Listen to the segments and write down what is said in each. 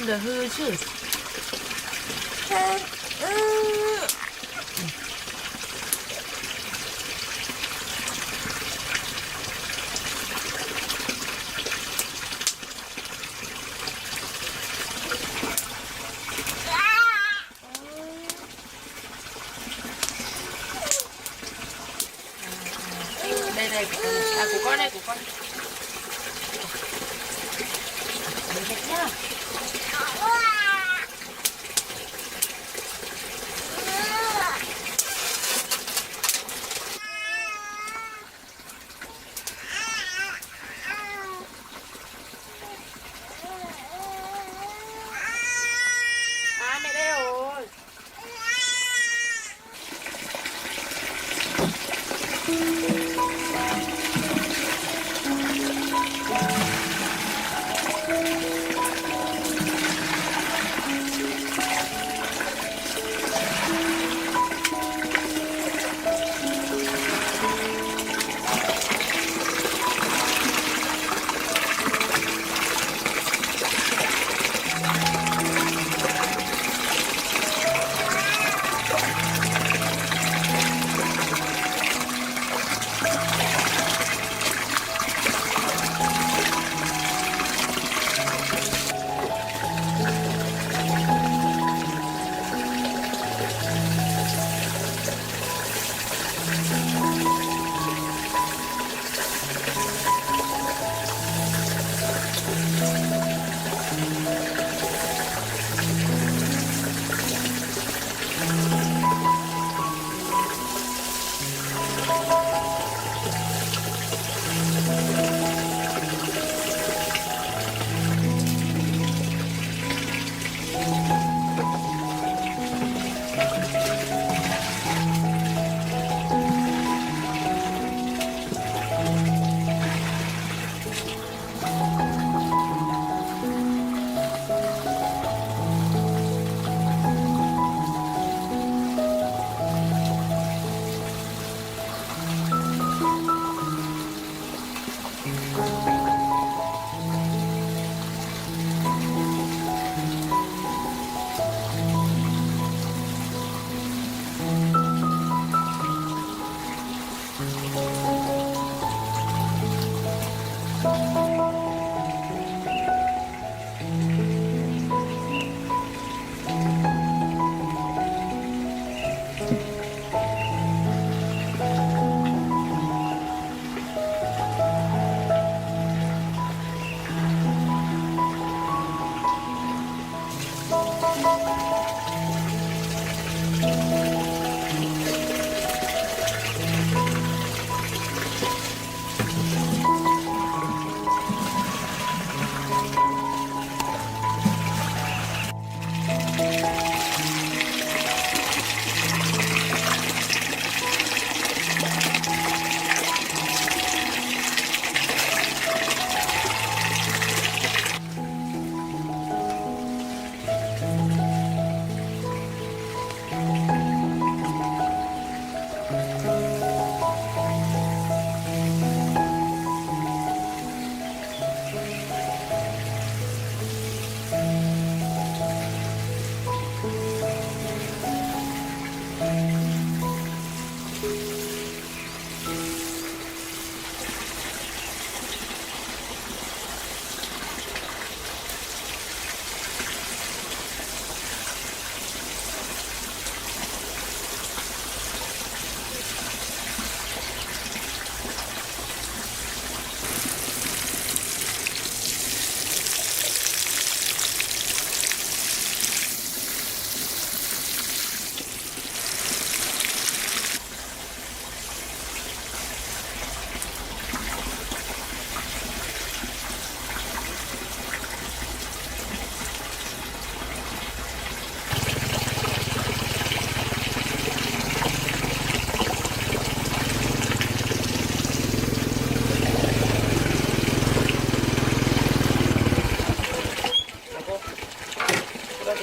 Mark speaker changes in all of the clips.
Speaker 1: con được hư chứ. Đây đây của con đây, của con để hết nhá. Mẹ đây rồi.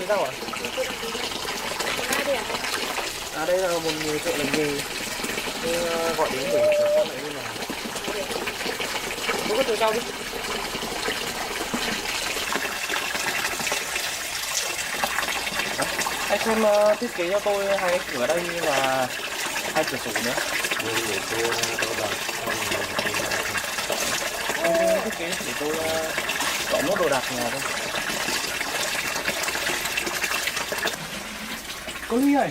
Speaker 2: đâu ạ? À đây là một người chợ làm nghề. Tôi gọi đến để con lại như nào. Bố có từ sau đi. Anh xem thiết kế cho tôi hai cái cửa đây và hai cửa sổ nữa. Anh thiết kế để tôi dọn nốt đồ đạc nhà thôi. Cô Ly ơi,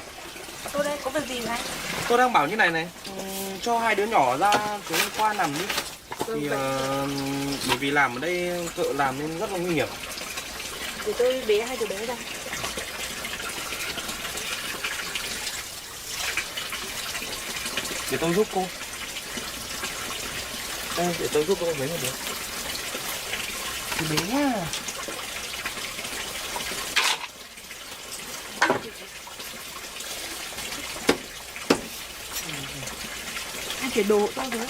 Speaker 1: Tôi đây có việc gì vậy anh?
Speaker 2: tôi đang bảo như này này, cho hai đứa nhỏ ra xuống qua nằm đi. Thì bởi vì làm ở đây cỡ làm nên rất là nguy hiểm.
Speaker 1: Để tôi bế hai đứa bé ra.
Speaker 2: Để tôi giúp cô. Đây, để tôi giúp cô mấy người được. Thì bé nha.
Speaker 1: Anh chuyển đồ to rồi.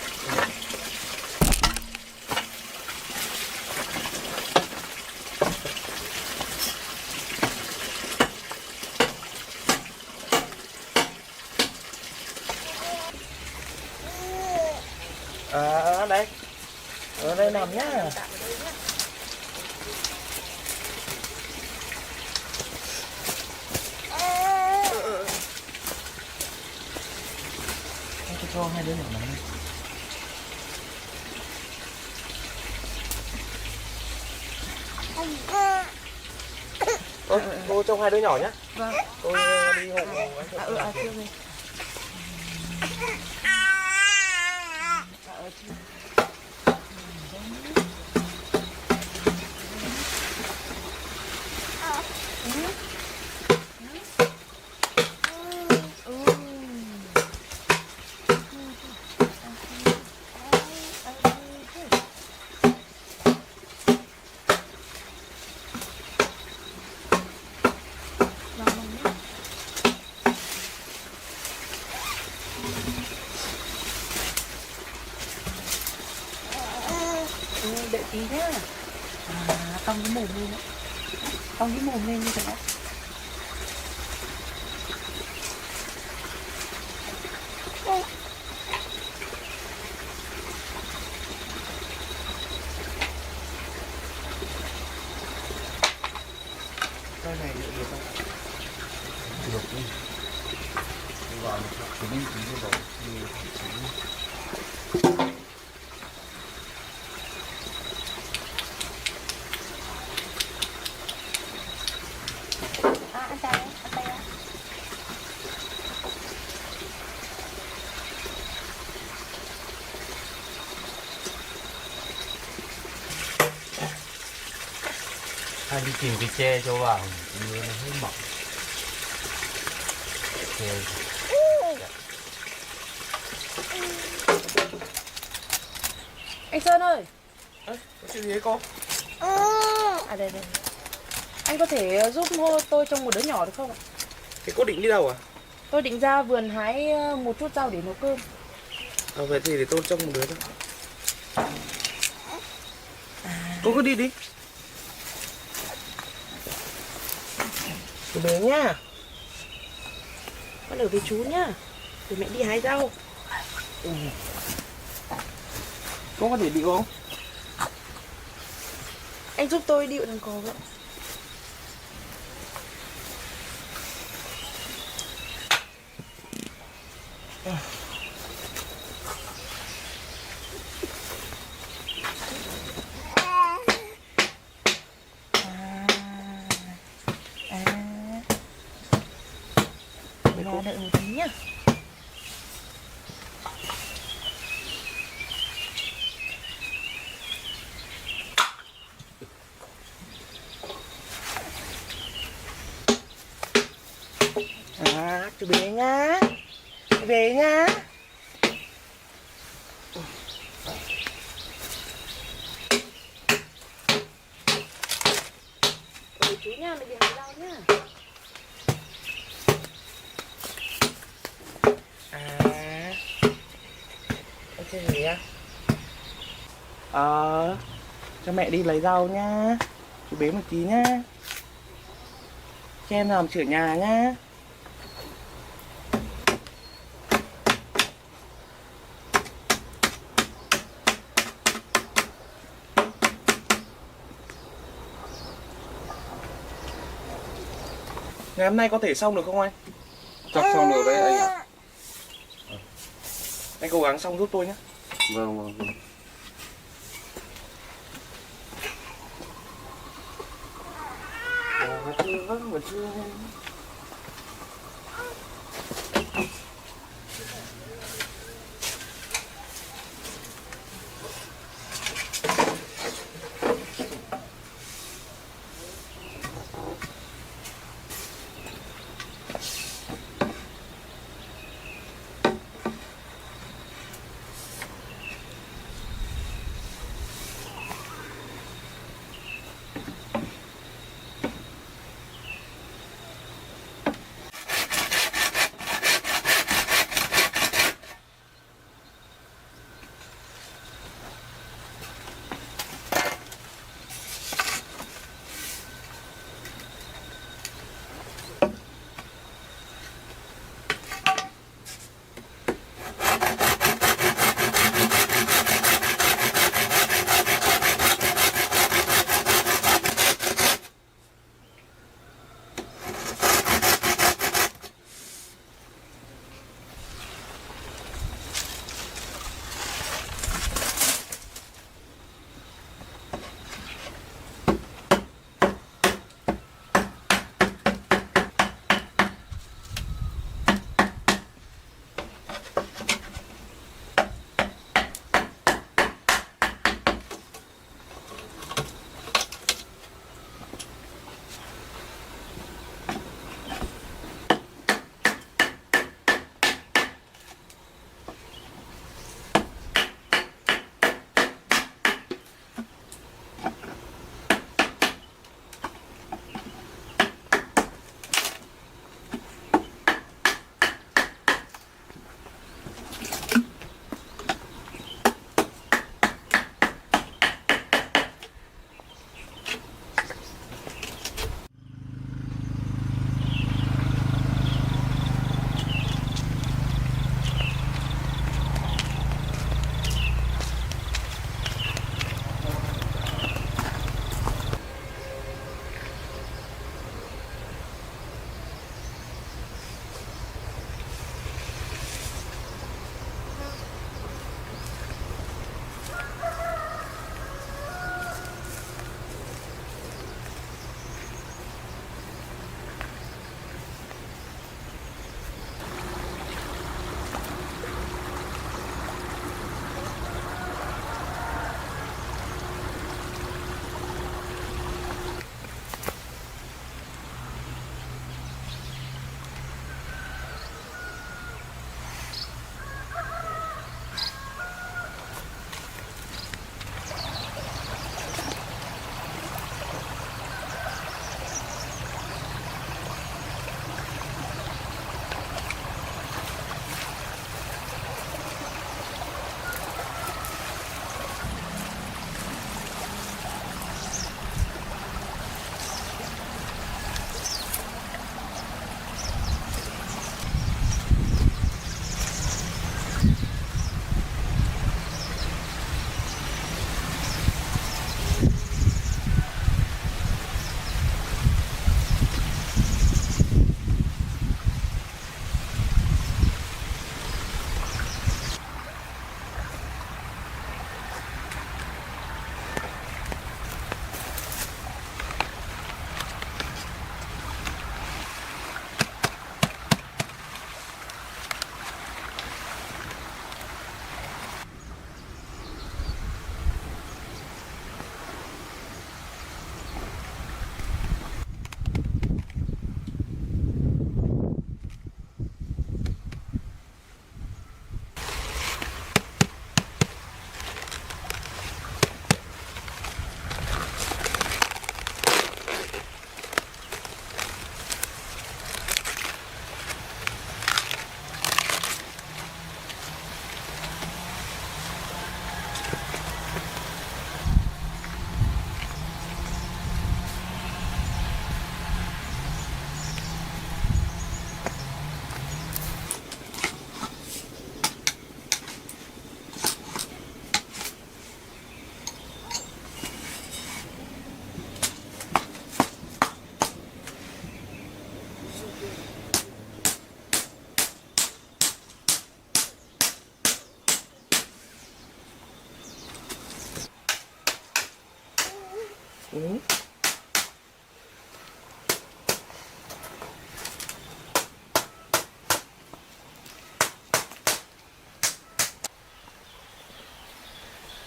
Speaker 2: Đây. Ở đây nằm nhá. Tôi cho hai đứa nhỏ nằm đây. Cô trông hai đứa nhỏ nhá.
Speaker 1: Vâng.
Speaker 2: Tôi đi hộ anh.
Speaker 1: Chưa về. Đợi tí nhá. Cong cái mồm lên đó. Cong cái mồm lên như thế đó.
Speaker 2: Cái này được không? Được đi. Vào thì mình chỉ như vậy
Speaker 1: Ăn tay đấy, ăn tay đấy.
Speaker 3: Anh đi tìm cái tre cho vào, như nó hơi mỏng. Tre.
Speaker 1: Anh Sơn ơi.
Speaker 2: có chuyện gì đấy cô?
Speaker 1: Đây. Anh có thể giúp tôi trông một đứa nhỏ được không ạ?
Speaker 2: Thế cô định đi đâu à?
Speaker 1: Tôi định ra vườn hái một chút rau để nấu cơm.
Speaker 2: Vậy thì để tôi trông một đứa thôi. Cô cứ đi đi. Cô bé nhá.
Speaker 1: Con ở với chú nhá. Để mẹ đi hái rau.
Speaker 2: Cô có thể điệu không?
Speaker 1: Anh giúp tôi điệu thằng cò vậy. Đợi một tí nhá. Chú bé nhá. Chú bé nhá. Chú nha, mình đi hái rau nhá.
Speaker 2: Cái gì á? Cho mẹ đi lấy rau nhá. Chú bé một tí nhá. Cho em làm sửa nhà nhá. Ngày hôm nay có thể xong được không anh?
Speaker 3: Chắc xong được đấy anh ạ.
Speaker 2: Anh cố gắng xong giúp tôi nhé.
Speaker 3: Vâng vâng vâng.
Speaker 2: Chưa.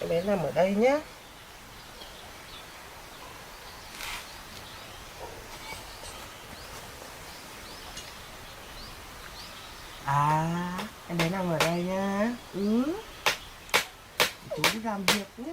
Speaker 4: Em bé nằm ở đây nhé. À, em bé nằm ở đây nhá. Chú đi làm việc nhé.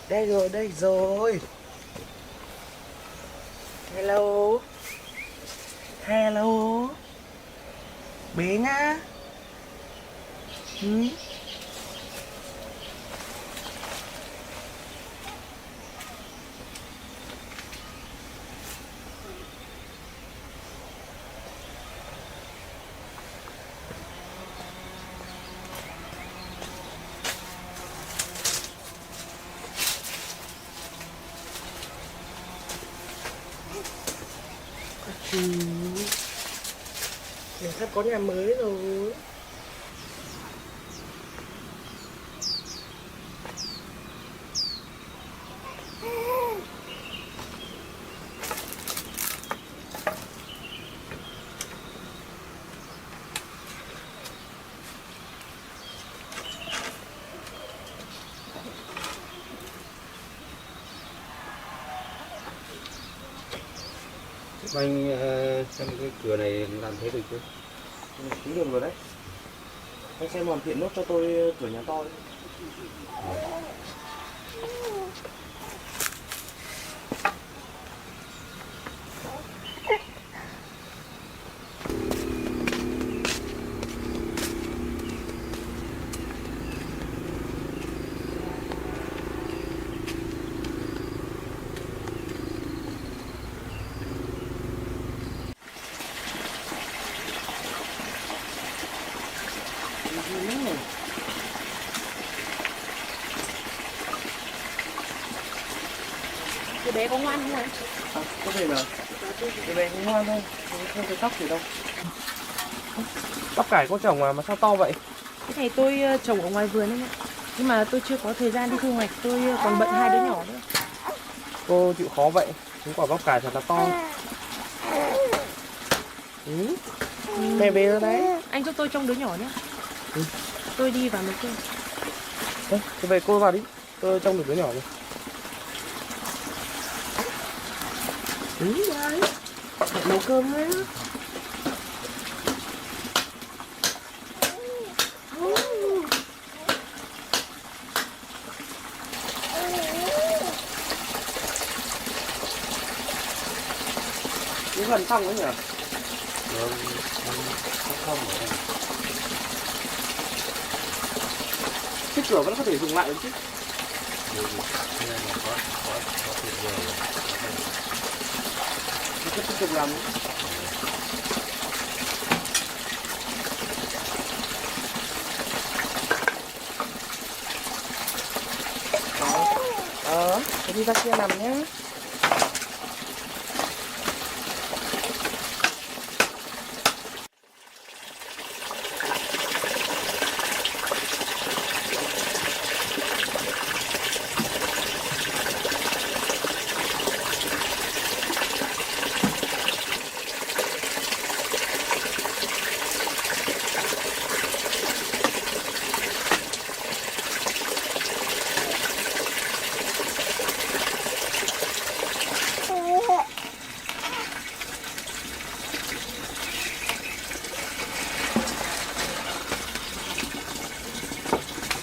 Speaker 4: Đây rồi, đây rồi. Hello. Hello. Bé nhá. Chú, mình sắp có nhà mới rồi.
Speaker 3: Anh xem cái cửa này làm thế được chưa?
Speaker 2: Cũng được rồi đấy. Anh xem hoàn thiện nốt cho tôi cửa nhà to đi.
Speaker 1: Cái bé có ngoan không anh?
Speaker 2: Có thể là cái bé cũng ngoan thôi, không có tóc gì đâu. Bắp cải có trồng mà sao to vậy?
Speaker 1: Cái này tôi trồng ở ngoài vườn đấy ạ. Nhưng mà tôi chưa có thời gian đi thu hoạch, tôi còn bận 2 đứa nhỏ nữa.
Speaker 2: Cô chịu khó vậy, những quả bắp cải thật là to. Mẹ về rồi đấy.
Speaker 1: Anh giúp tôi trông đứa nhỏ nhé. Tôi đi vào một cơm.
Speaker 2: Thôi, về cô vào đi, tôi trông được đứa nhỏ rồi.
Speaker 1: Đấy. Phải nấu cơm nhé.
Speaker 2: Cũng gần xong rồi nhỉ?
Speaker 3: Không ở đây.
Speaker 2: Cái cửa vẫn có thể dùng lại được chứ?
Speaker 3: Đây là có tuyệt vời rồi.
Speaker 2: Mình cứ tiếp tục làm.
Speaker 4: Thế đi ra kia nằm nhé.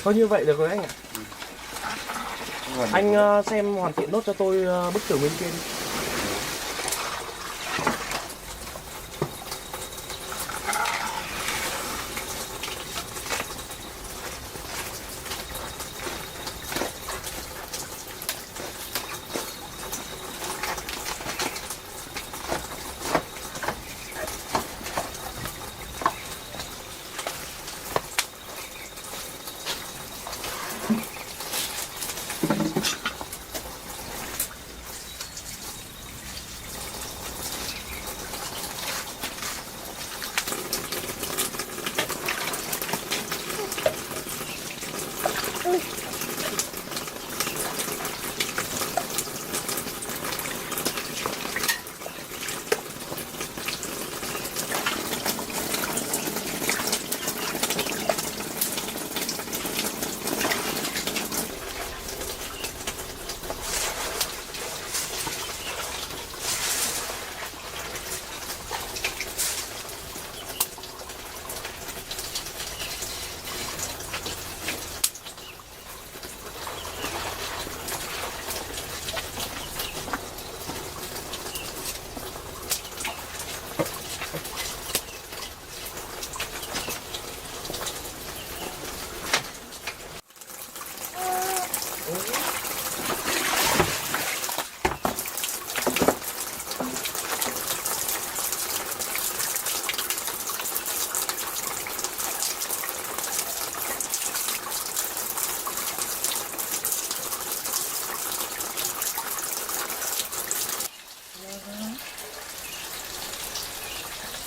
Speaker 2: Thôi như vậy được rồi anh ạ. Anh xem hoàn thiện nốt cho tôi bức tường bên kia đi.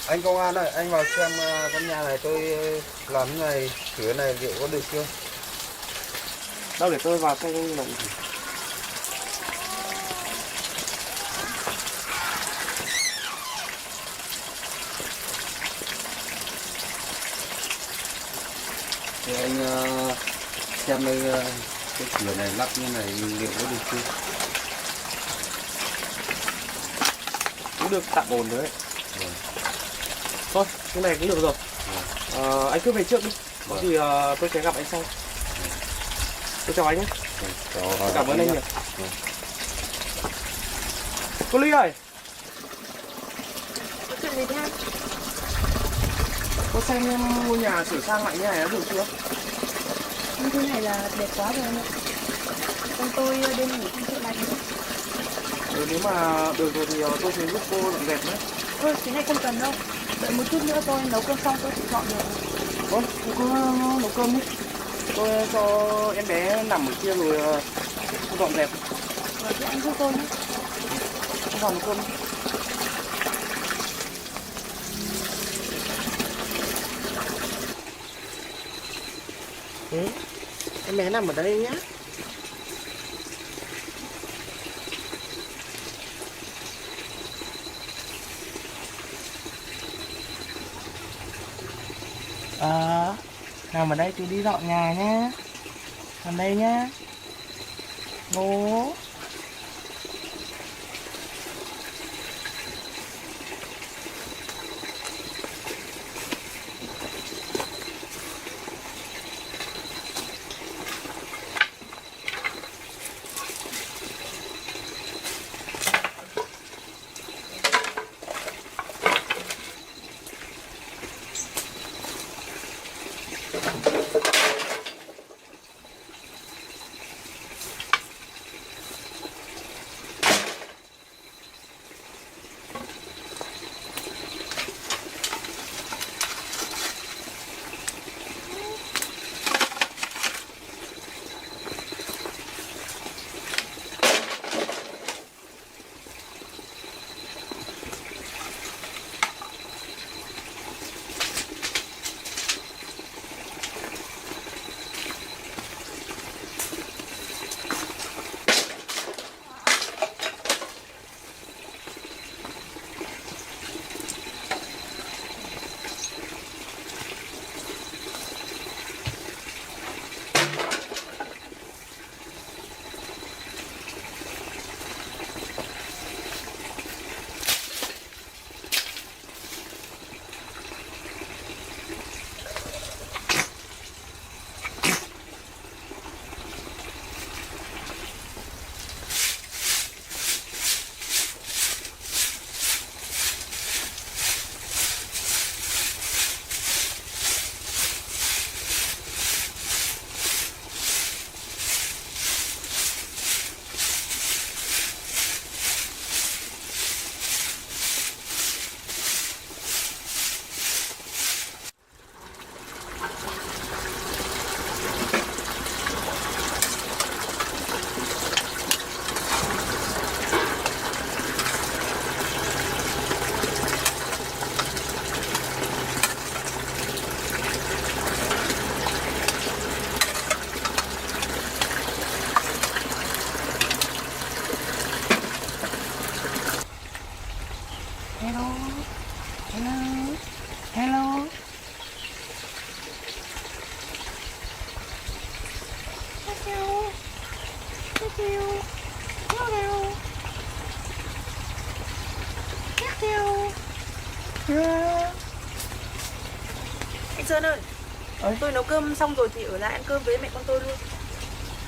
Speaker 3: Anh công an ơi, anh vào xem căn nhà này tôi làm cái này, thử cái này liệu có được chưa?
Speaker 2: Đâu để tôi vào xem như là gì.
Speaker 3: Thì anh xem đây cái cửa này lắp như này liệu có được chưa?
Speaker 2: Cũng được tạm ổn đấy. Thôi, cái này cũng được rồi. Anh cứ về trước đi. Có gì tôi sẽ gặp anh sau. Tôi chào anh nhé. Cảm ơn anh nhiều. Cô Ly ơi,
Speaker 1: Có chuyện gì thế anh?
Speaker 2: cô xem ngôi nhà sửa sang lại như này đã được chưa?
Speaker 1: Như thế này là đẹp quá rồi anh ạ. Con tôi đêm nghỉ không chịu lạnh nữa.
Speaker 2: Nếu mà được rồi thì tôi sẽ giúp cô dọn dẹp đấy.
Speaker 1: Thôi cái này không cần đâu. Đợi một chút nữa tôi nấu cơm xong tôi sẽ dọn được.
Speaker 2: Vâng, cô cứ nấu cơm đi. Tôi cho em bé nằm ở kia rồi cô dọn dẹp.
Speaker 1: Rồi thì anh giúp tôi nhé.
Speaker 2: Cô vào nấu cơm đi.
Speaker 4: Thế, em bé nằm ở đây nhá. Nằm ở đây tôi đi dọn nhà nhá. Nằm đây nhá. Bố.
Speaker 1: Anh Sơn ơi, tôi nấu cơm xong rồi thì ở lại ăn cơm với mẹ con tôi luôn.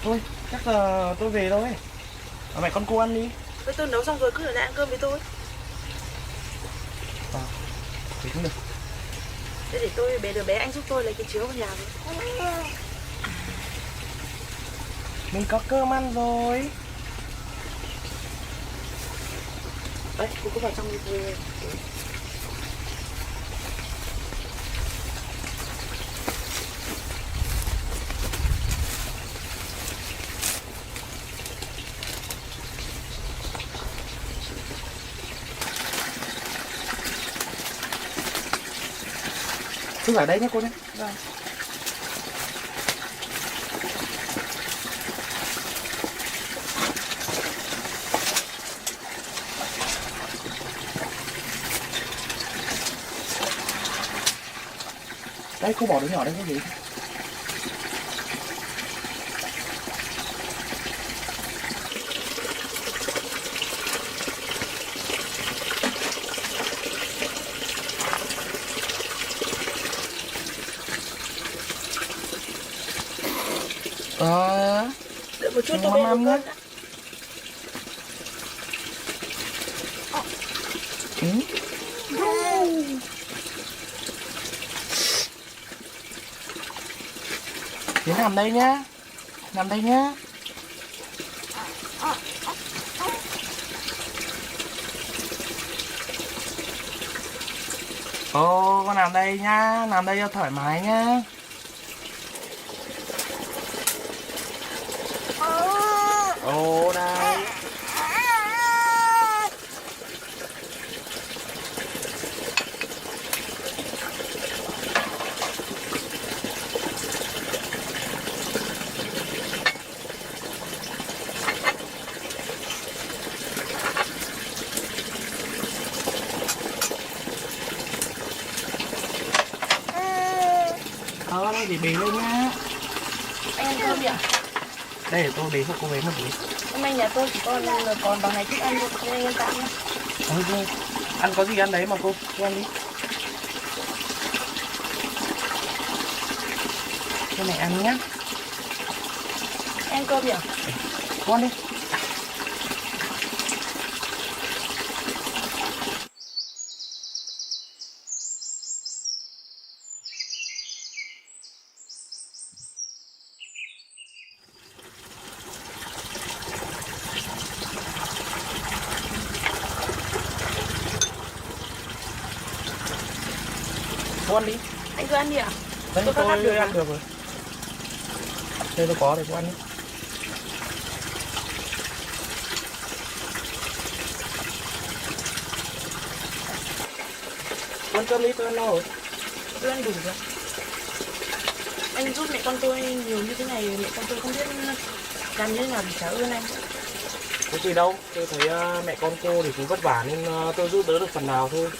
Speaker 2: Thôi, chắc là tôi về thôi. Mẹ con cô ăn đi.
Speaker 1: Tôi nấu xong rồi cứ ở lại ăn cơm với tôi.
Speaker 2: Thì cũng được.
Speaker 1: Thế để tôi bé đứa bé anh giúp tôi lấy cái chiếu vào nhà với.
Speaker 2: Mình có cơm ăn rồi.
Speaker 1: Đấy, cô cứ vào trong đi tôi.
Speaker 2: Cứ ở đây nhé cô nhé.
Speaker 1: Vâng.
Speaker 2: Đây cô bỏ đứa nhỏ đây cái gì?
Speaker 1: Đợi một chút
Speaker 2: Nhưng
Speaker 1: tôi
Speaker 2: mà
Speaker 1: bên
Speaker 2: mắm
Speaker 1: nấu cơm đã.
Speaker 2: Tiến nằm đây nhá. Nằm đây nhá. Ô, con nằm đây nhá. Nằm đây cho thoải mái nhá. Ô, đây. Đây để bế lên nhá.
Speaker 1: Anh ăn cơm đi ạ?
Speaker 2: Đây để tôi bế cho cô bế một tí.
Speaker 1: Hôm nay nhà tôi chỉ còn bằng này thức ăn thôi, nên anh yên tạm nhé.
Speaker 2: Thôi, ăn có gì ăn đấy mà cô ăn đi. Cái này ăn nhá.
Speaker 1: Anh ăn cơm đi ạ?
Speaker 2: Cô ăn đi. Cô ăn đi.
Speaker 1: Anh cứ ăn đi ạ?
Speaker 2: Đây
Speaker 1: Tôi có ăn được
Speaker 2: ăn được rồi. Đây tôi có để cô ăn đi. Ăn cơm đi, tôi ăn no rồi.
Speaker 1: Tôi ăn đủ rồi. Anh giúp mẹ con tôi nhiều như thế này, mẹ con tôi không biết làm như thế nào thì chả ơn anh.
Speaker 2: Có gì đâu, tôi thấy mẹ con cô thì cũng vất vả nên tôi giúp đỡ được phần nào thôi.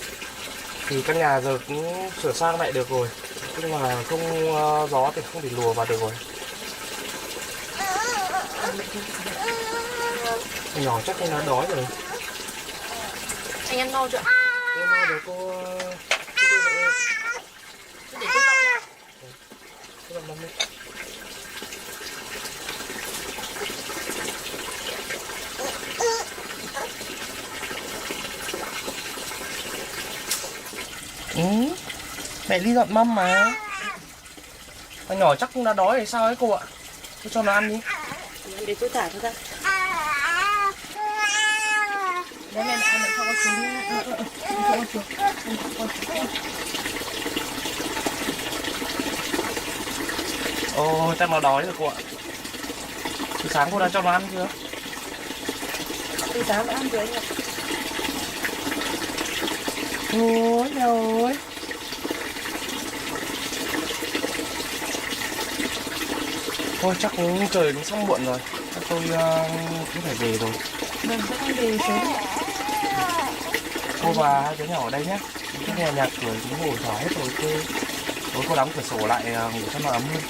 Speaker 2: Thì căn nhà giờ cũng sửa sang lại được rồi. Nhưng mà không gió thì không thể lùa vào được rồi. Nhỏ chắc cũng đã đói rồi.
Speaker 1: Anh ăn no chưa?
Speaker 2: Cô no rồi cô...
Speaker 1: Để tôi dọn nha.
Speaker 2: Cô làm đi. Mẹ đi dọn mâm mà. Con nhỏ chắc cũng đã đói hay sao ấy cô ạ. Tôi cho nó ăn đi.
Speaker 1: Để tôi thả cho ra. Đấy mẹ ăn cho con xuống nha. Cho con xuống.
Speaker 2: Ồ, chắc nó đói rồi cô ạ. Từ sáng cô đã cho nó ăn chưa?
Speaker 1: Từ sáng đã ăn rồi anh ạ.
Speaker 2: Ôi trời. Thôi chắc cũng trời cũng xong muộn rồi. Chắc tôi cũng phải về rồi.
Speaker 1: Vâng, các con về sớm.
Speaker 2: Cô và hai đứa nhỏ ở đây nhé. Cái nhà nhạc cửa cũng ngủ thoải hết rồi cô. Tối cô đóng cửa sổ lại ngủ cho nó ấm hơn.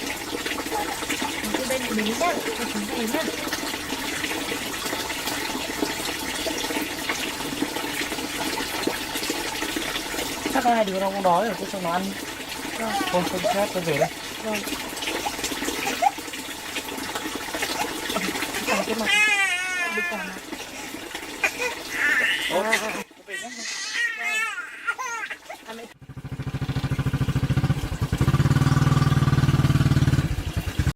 Speaker 1: Tôi bên mình nhá, chúng về nhá.
Speaker 2: chắc hai đứa nó cũng đói rồi, tôi cho nó ăn.
Speaker 1: Vâng.
Speaker 2: Thôi, tôi về đây.
Speaker 1: Vâng. Cầm cái mặt. Đi cầm mặt.
Speaker 2: Ôi,
Speaker 1: Vâng. Ăn đi.